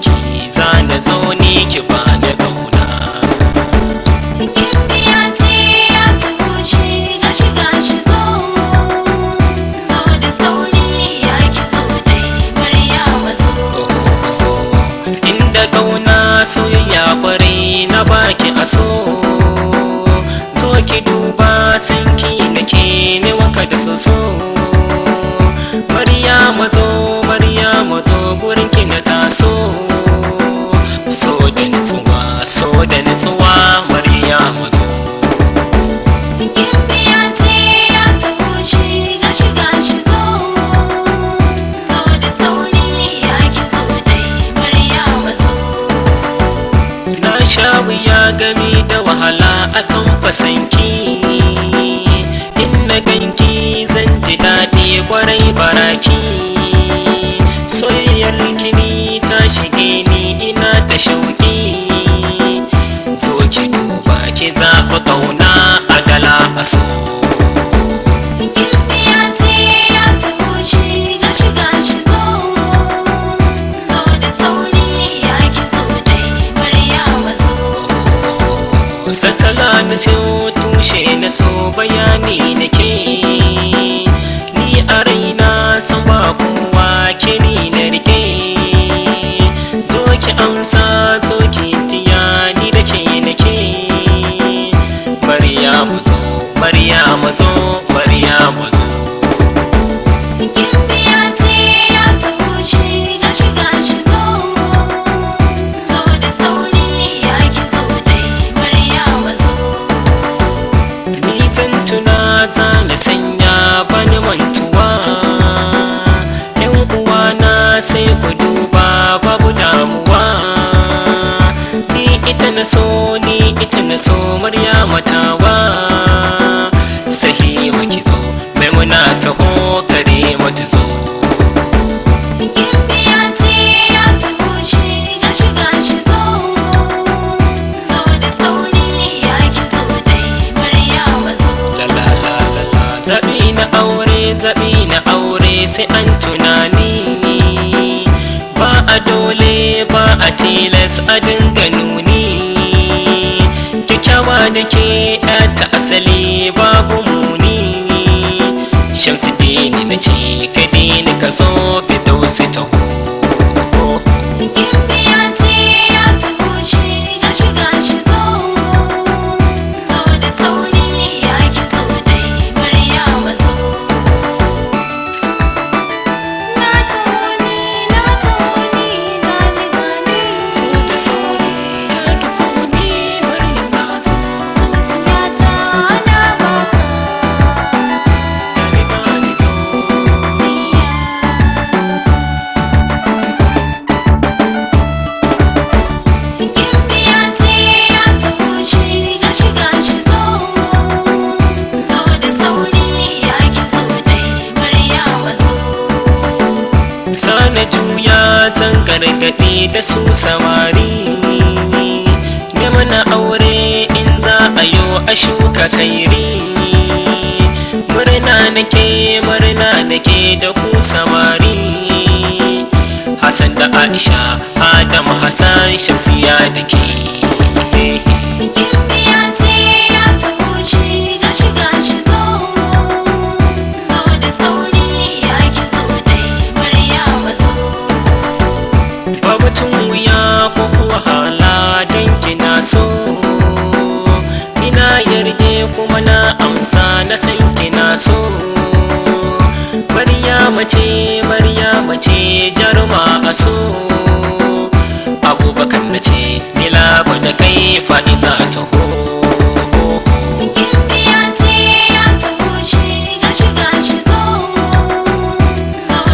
ki za na zo ni ki ba ni ƙauna. Gimbiya ce ya taho shi gashi gashi zo da sauri ya ki zo dai Maryama zo. Inda ƙauna soyayya kwarai na baki a so, zo ki duba sanki nake ni wanka da soso. Maryama zo gurin ki na taso, so da nutsuwa Maryama zo. Gimbiya ce ya taho shi gashi gashi zo da sauri ya ki zo dai Maryama zo. Na sha wuya gami da wahala akan fasanki, in na ganki zan ji daɗi kwarai baraki. Soyayyar kini ta shige ni ina ta shauƙi, zo ki duba ki zaɓi ƙauna a gala a so. Gimbiya ce ya taho shi gashi gashi zo da sauri ya ki zo dai Maryama zo. Sassala na so tushe na so bayani nake, ni a raina san ba kowa ke ni na rike. Zo ki amsa zo ki tiya ni da ke nake. Maryamu zo Maryamu zo. Gimbiya ce ya taho shi gashi gashi zo da sauri ya ki zo dai Maryama zo. Ni zan tuna za na sanya bani mantuwa, yan uwana sai ku duba babu damuwa. Ni ita na so Maryama tawa, Sahiwa ki zo Maimuna taho Karimatu zo. Gimbiya ce ya taho shi gashi gashi zo da sauri ya ki zo dai Maryama zo. Zaɓi na aure sai an tunani, ba a dole ba a tilas a dinga nuni. Kyakkyawa da ke ta asali babu muni, Shamsuddin na ce ka dini ka zo Firdausi taho. Gimbiya ce ya taho shi gashi gashi zo da sauri ya ki zo dai Maryama zo. Na taho ni gani gani, Zo da sauri ya ki zo ni Maryam na zo. zuciyata na baka Gani gani zo. soyayya. Gimbiya ce ya taho shi gashi gashi zo da sauri ya ki zo dai Maryama zo. Sana juya zan gargaɗe da su samari, ne mana aure in za a yo a shuka kairi. Murna nake da ku samari, Hassan da Aisha, Adam Hassan Shamsiya da ke. Gimbiya ce ya taho shi gashi gashi zo da sauri ya ki zo dai Maryama zo. Babatun wuya ko kuwa hala don kina so, ina yarje kuma na amsa na san kina so. Maryama ce jaruma a so, Abubakar na ce Nilabu da kai fa'iza taho. Gimbiya ce ya taho shi gashi gashi zo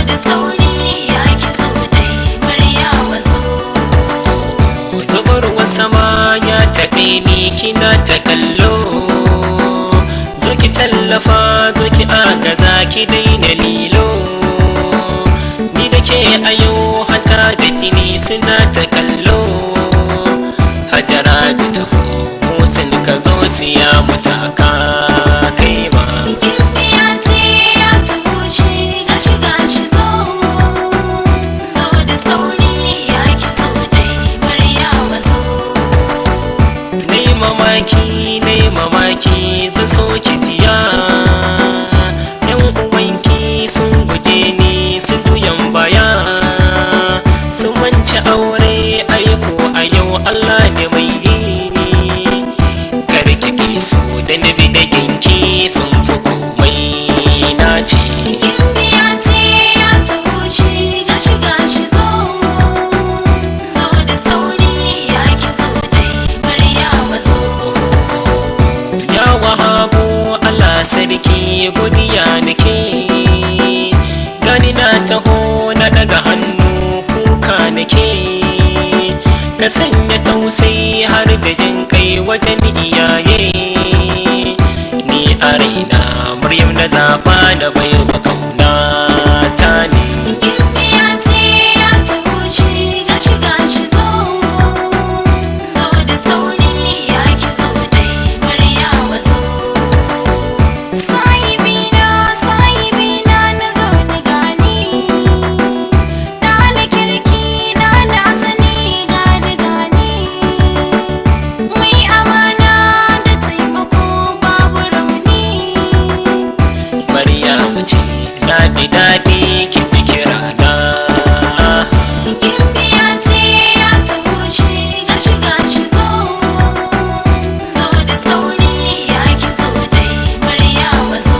da sauri ya ki zo dai Maryama zo. Zubar ruwan sama ya taɓe ni kina ta kallo, zo ki tallafa zo ki agaza ki daina lilo. Ni da ke ayo hata da kini suna ta kallo, Hajara bi taho Musin ka zo siya mutaka kai ma. Gimbiya ce ya taho shi gashi gashi zo da sauri ya ki zo ci aure aiko a yau Allah ne mai yi karki ki so da nabi da ginki sun fi komai na ce Gimbiya ce ya taho shi gashi gashi zo da sauri ya ki zo dai Maryama zo ya wahabu Allah sarki godiya nake gani na taho na daga hannu kuka nake ka sanya tausayi har da jin kai wajen iyaye ni a raina Maryam na zaba na baiwa kauna ta ne Gimbiya ce ya taho shi gashi gashi zo da sauri ya ki zo dai Maryama zo Sahibina na zo na gani Ɗana kirki ɗana asali gani Mai amana da taimako babu rauni Maryam ce na ji daɗi ki fi kira na Gimbiya ce ya taho shi gashi gashi zo da sauri ya ki zo dai Maryama zo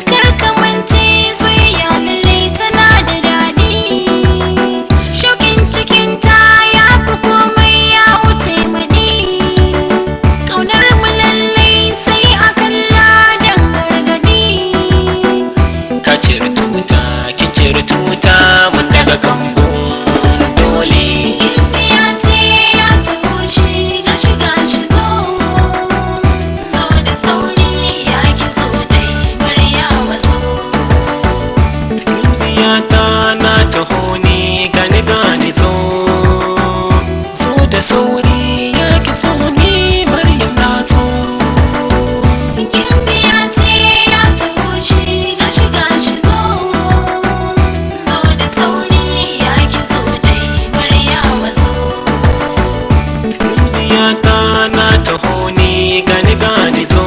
Kar ka mance soyayya lallai tana da daɗi Shauƙin cikinta ya fi komai ya wuce maɗi Ƙaunar mu lallai sai a kalla dan gargaɗi ka cire tuta kin cire tuta mun daga kambun dole Gimbiya ce ya taho shi gashi gashi zo da sauri ya ki zo dai Maryama zo Dubiyata na taho ne gani zo da sauri ya ki so ni Maryam na zo Gimbiya ce ya taho shi gashi gashi zo da sauri ya ki zo dai Maryama zo Dubiyata na taho ne gani zo